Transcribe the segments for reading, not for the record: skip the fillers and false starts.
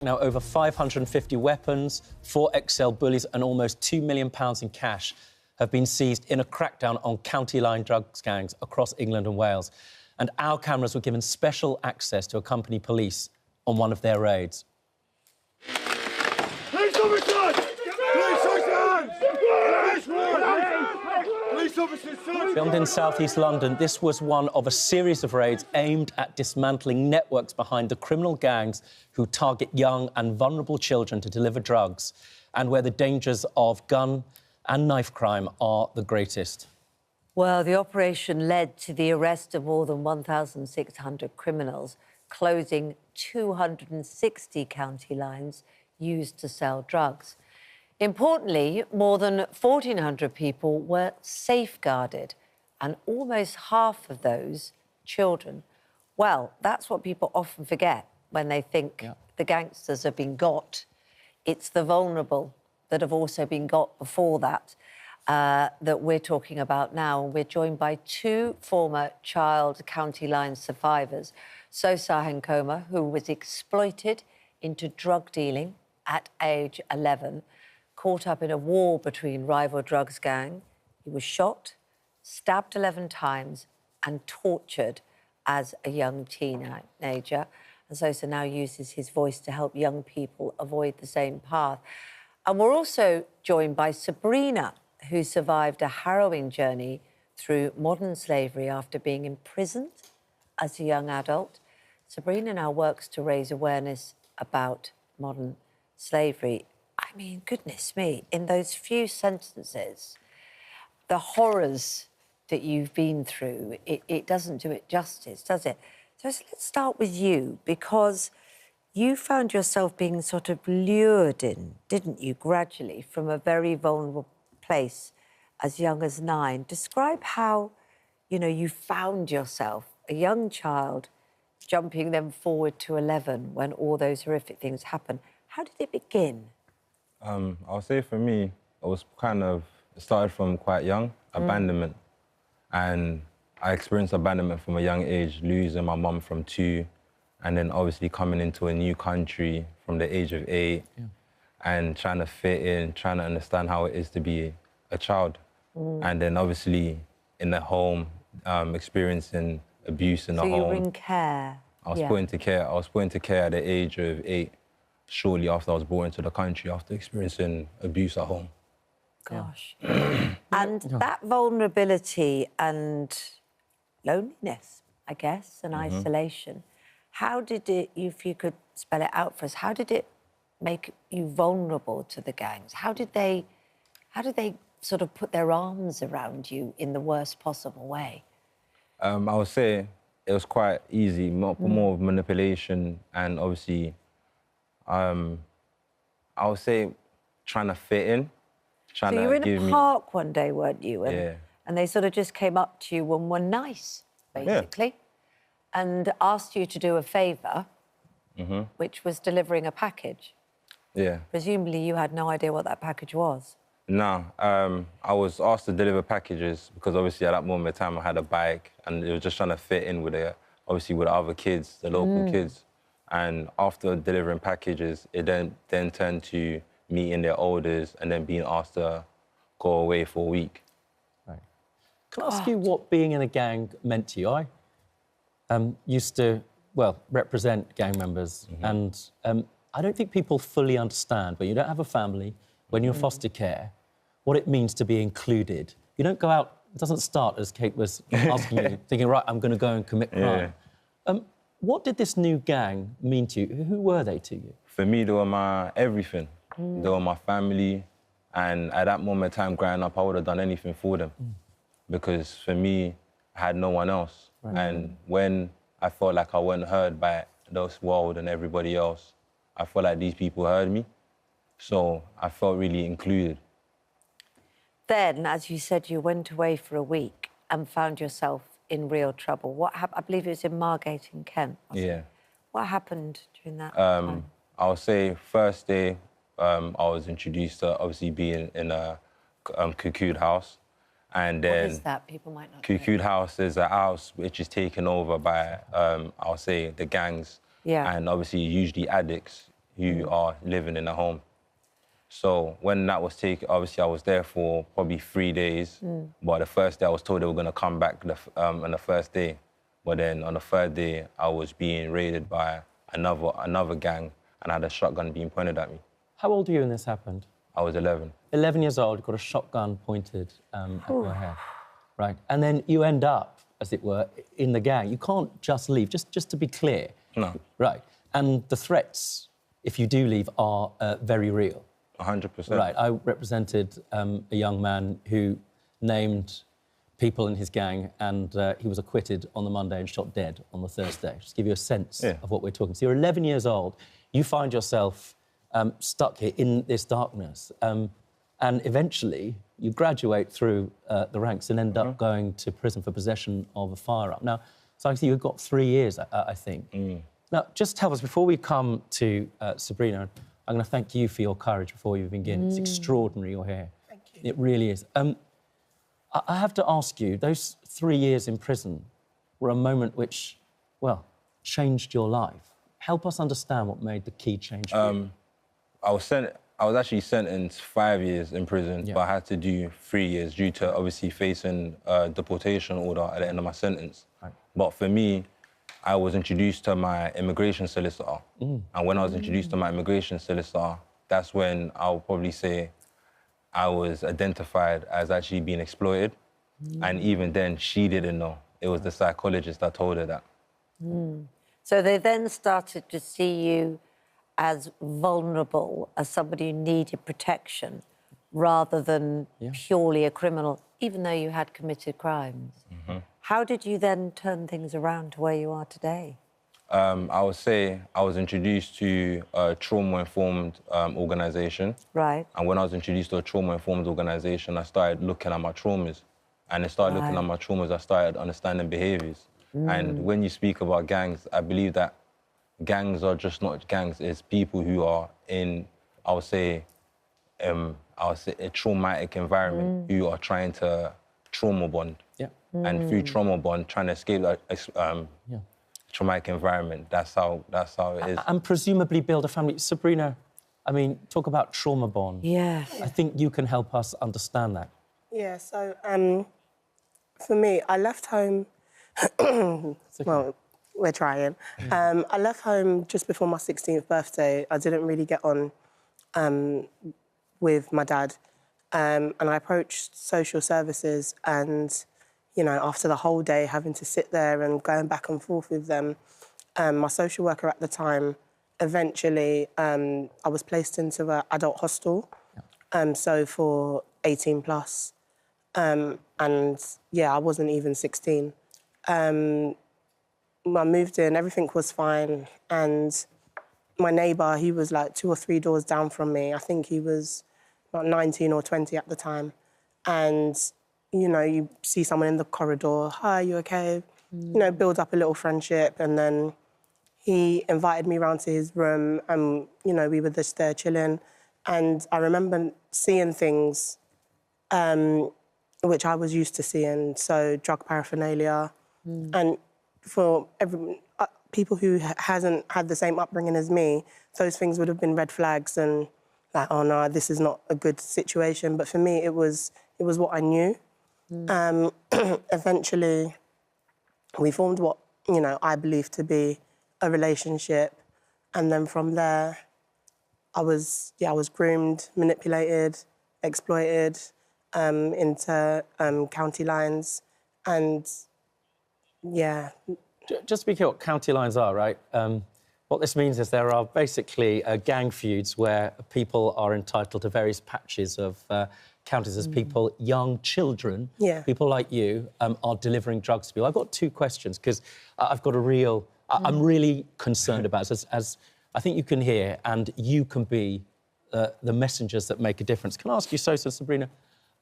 Now, over 550 weapons, 4 XL bullies and almost £2 million in cash have been seized in a crackdown on county line drugs gangs across England and Wales. And our cameras were given special access to accompany police on one of their raids. Police officers! Police officers! Police officers! Filmed in south-east London, this was one of a series of raids aimed at dismantling networks behind the criminal gangs who target young and vulnerable children to deliver drugs, and where the dangers of gun and knife crime are the greatest. Well, the operation led to the arrest of more than 1,600 criminals, closing 260 county lines used to sell drugs. Importantly, more than 1,400 people were safeguarded, and almost half of those children. Well, that's what people often forget when they think the gangsters have been got. It's the vulnerable that have also been got before that, that we're talking about now. We're joined by 2 former child county line survivors. Sosa Henkoma, who was exploited into drug dealing at age 11, caught up in a war between rival drugs gang. He was shot, stabbed 11 times and tortured as a young teenager. And Sosa now uses his voice to help young people avoid the same path. And we're also joined by Sabrina, who survived a harrowing journey through modern slavery after being imprisoned as a young adult. Sabrina now works to raise awareness about modern slavery. I mean, goodness me, in those few sentences, the horrors that you've been through, it doesn't do it justice, does it? So let's start with you, because you found yourself being sort of lured in, didn't you, gradually, from a very vulnerable place as young as 9. Describe how, you found yourself, a young child, jumping then forward to 11 when all those horrific things happened. How did it begin? I'll say for me, it started from quite young, abandonment. And I experienced abandonment from a young age, losing my mum from 2, and then obviously coming into a new country from the age of 8, and trying to fit in, trying to understand how it is to be a child. And then obviously in the home, experiencing abuse in the home. So you were in care? I was put into care. I was put into care at the age of 8, shortly after I was brought into the country, after experiencing abuse at home. Gosh. And that vulnerability and loneliness, I guess, and isolation, how did it, if you could spell it out for us, how did it make you vulnerable to the gangs? How did they sort of put their arms around you in the worst possible way? I would say it was quite easy, more of manipulation, and obviously, I would say trying to fit in. So you were in a park one day, weren't you? And they sort of just came up to you and were nice, basically, and asked you to do a favour, which was delivering a package. Presumably you had no idea what that package was. No, I was asked to deliver packages because obviously at that moment in time I had a bike and it was just trying to fit in with obviously with the other kids, the local kids. And after delivering packages, it then turned to meeting their elders and then being asked to go away for a week. Right. Can I ask you what being in a gang meant to you? I used to, represent gang members, and I don't think people fully understand when you don't have a family, when you're in foster care, what it means to be included. You don't go out, it doesn't start, as Kate was asking you, thinking, right, I'm going to go and commit crime. What did this new gang mean to you? Who were they to you? For me, they were my everything. They were my family, and at that moment in time, growing up, I would have done anything for them. Because for me, I had no one else. And when I felt like I wasn't heard by this world and everybody else, I felt like these people heard me. So I felt really included. Then, as you said, you went away for a week and found yourself in real trouble. What happened? I believe it was in Margate in Kent. What happened during that time? I would say first day, I was introduced to obviously being in a cocooned house. And then... What is that? People might not know. Cocooned house is a house which is taken over by, I'll say, the gangs. And obviously usually addicts who are living in a home. So when that was taken, obviously I was there for probably 3 days. But the first day I was told they were going to come back on the first day. But then on the third day, I was being raided by another gang and I had a shotgun being pointed at me. How old were you when this happened? I was 11. 11 years old, got a shotgun pointed at your head. Right. And then you end up, as it were, in the gang. You can't just leave, just to be clear. No. Right. And the threats, if you do leave, are very real. 100%. Right. I represented a young man who named people in his gang and he was acquitted on the Monday and shot dead on the Thursday. Just to give you a sense of what we're talking. So you're 11 years old. You find yourself stuck here in this darkness. And eventually you graduate through the ranks and end up going to prison for possession of a firearm. Now, so you've got 3 years, I think. Now, just tell us, before we come to Sabrina, I'm going to thank you for your courage before you begin. It's extraordinary you're here. Thank you. It really is. I have to ask you, those 3 years in prison were a moment which, well, changed your life. Help us understand what made the key change for you. I was actually sentenced 5 years in prison, but I had to do 3 years due to obviously facing a deportation order at the end of my sentence. Right. But for me, I was introduced to my immigration solicitor. And when I was introduced to my immigration solicitor, that's when I'll probably say I was identified as actually being exploited. And even then, she didn't know. It was the psychologist that told her that. So they then started to see you as vulnerable, as somebody who needed protection, rather than purely a criminal, even though you had committed crimes. How did you then turn things around to where you are today? I would say I was introduced to a trauma-informed organisation. Right. And when I was introduced to a trauma-informed organisation, I started looking at my traumas. And I started looking at my traumas, I started understanding behaviours. And when you speak about gangs, I believe that gangs are just not gangs, it's people who are in, I would say a traumatic environment, who are trying to trauma bond. And through trauma bond, trying to escape that traumatic environment. That's how it is. And presumably build a family. Sabrina, I mean, talk about trauma bond. Yeah. I think you can help us understand that. Yeah, so for me, I left home... Well, we're trying. I left home just before my 16th birthday. I didn't really get on with my dad. And I approached social services and, you know, after the whole day having to sit there and going back and forth with them, my social worker at the time, eventually, I was placed into an adult hostel, so for 18 plus. And, yeah, I wasn't even 16. I moved in, everything was fine, and my neighbour, he was like 2 or 3 doors down from me. I think he was about 19 or 20 at the time. And, you know, you see someone in the corridor, hi, you okay? You know, build up a little friendship, and then he invited me round to his room and, you know, we were just there chilling. And I remember seeing things which I was used to seeing, so drug paraphernalia. And for people who hasn't had the same upbringing as me, those things would have been red flags and like, oh no, this is not a good situation. But for me, it was what I knew. Eventually, we formed what, you know, I believe to be a relationship. And then from there, I was groomed, manipulated, exploited into county lines. And yeah. Just to be clear what county lines are, right? What this means is there are basically gang feuds where people are entitled to various patches of counties as people, young children, people like you, are delivering drugs to people. I've got 2 questions, because I've got a real... I'm really concerned about this, as I think you can hear, and you can be the messengers that make a difference. Can I ask you, Sosa and Sabrina,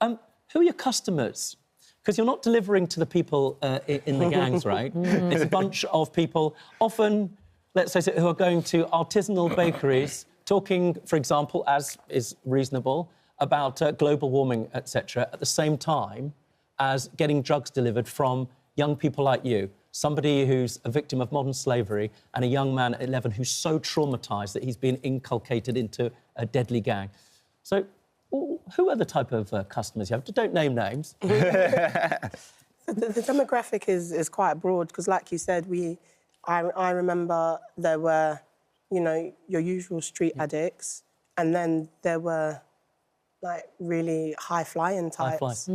who are your customers? Because you're not delivering to the people in the gangs, right? It's a bunch of people, often, let's say, who are going to artisanal bakeries, talking, for example, as is reasonable, about global warming, etc., at the same time as getting drugs delivered from young people like you. somebody who's a victim of modern slavery and a young man at 11 who's so traumatised that he's been inculcated into a deadly gang. So who are the type of customers you have? Don't name names. The demographic is quite broad because, like you said, I remember there were, you know, your usual street addicts, and then there were, like, really high-flying types.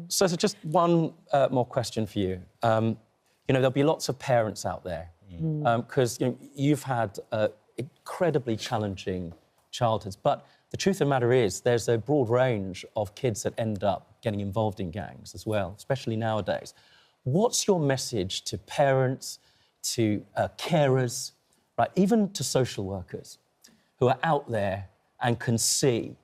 So just one more question for you. You know, there'll be lots of parents out there because you've had incredibly challenging childhoods, but the truth of the matter is there's a broad range of kids that end up getting involved in gangs as well, especially nowadays. What's your message to parents, to carers, right, even to social workers who are out there and can see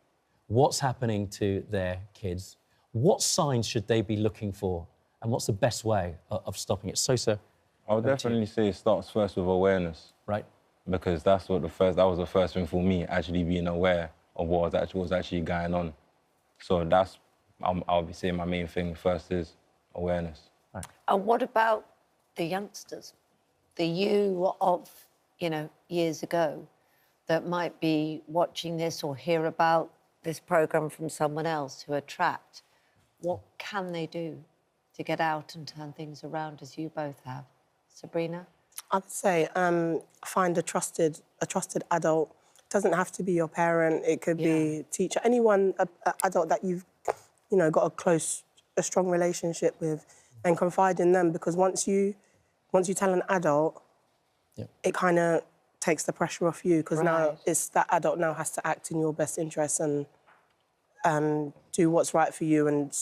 what's happening to their kids? What signs should they be looking for, and what's the best way of stopping it? Sosa? I would definitely say it starts first with awareness. Right. Because that was the first thing for me, actually being aware of what was actually going on. So that's, I'll be saying my main thing first is awareness. Right. And what about the youngsters, the you of, you know, years ago that might be watching this or hear about this programme from someone else who are trapped? What can they do to get out and turn things around, as you both have? Sabrina? I'd say find a trusted adult. It doesn't have to be your parent. It could be a teacher, anyone, a adult that you've, you know, got a strong relationship with, and confide in them. Because once you tell an adult, it kind of takes the pressure off you. Because now it's that adult now has to act in your best interests and do what's right for you, and,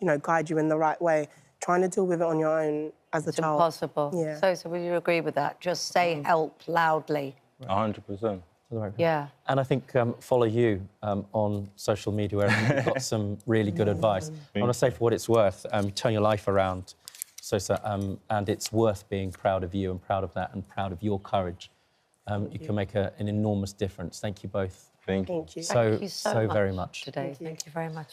you know, guide you in the right way. Trying to deal with it on your own as a child. It's impossible. Yeah. So will you agree with that? Just say help loudly. 100%. Yeah. And I think follow you on social media where you've got some really good advice. I want to say, for what it's worth, you turn your life around, Sosa, and it's worth being proud of you and proud of that and proud of your courage. You can make an enormous difference. Thank you both. Thank you. Thank you. Thank you So very much today. Thank you very much.